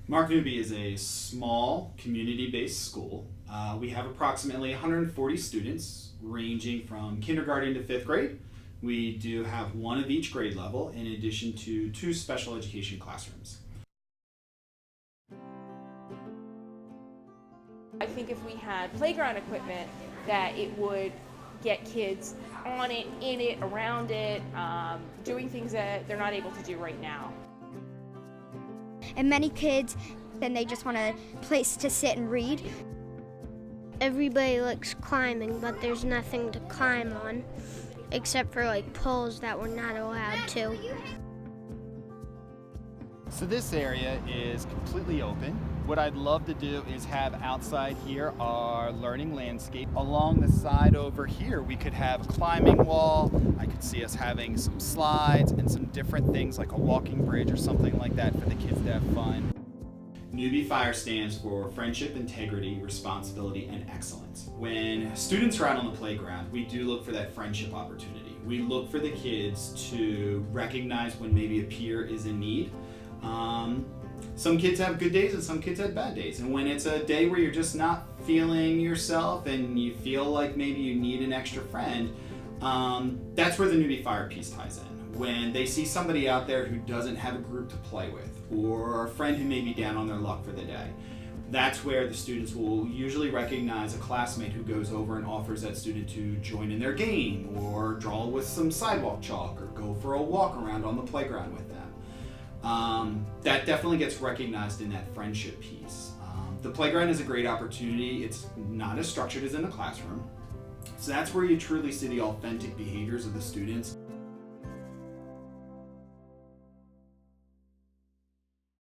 Mark Newbie is a small community-based school. We have approximately 140 students ranging from kindergarten to fifth grade. We do have one of each grade level in addition to 2 special education classrooms. I think if we had playground equipment, that it would get kids on it, in it, around it, doing things that they're not able to do right now. And many kids, then they just want a place to sit and read. Everybody likes climbing, but there's nothing to climb on, except for like poles that we're not allowed to. So this area is completely open. What I'd love to do is have outside here our learning landscape. Along the side over here, we could have a climbing wall. I could see us having some slides and some different things like a walking bridge or something like that for the kids to have fun. Newbie Fire stands for Friendship, Integrity, Responsibility, and Excellence. When students are out on the playground, we do look for that friendship opportunity. We look for the kids to recognize when maybe a peer is in need. Some kids have good days and some kids have bad days. And when it's a day where you're just not feeling yourself and you feel like maybe you need an extra friend, that's where the Newbie Fire piece ties in. When they see somebody out there who doesn't have a group to play with, or a friend who may be down on their luck for the day, that's where the students will usually recognize a classmate who goes over and offers that student to join in their game, or draw with some sidewalk chalk, or go for a walk around on the playground with them. That definitely gets recognized in that friendship piece. The playground is a great opportunity. It's not as structured as in a classroom. So that's where you truly see the authentic behaviors of the students.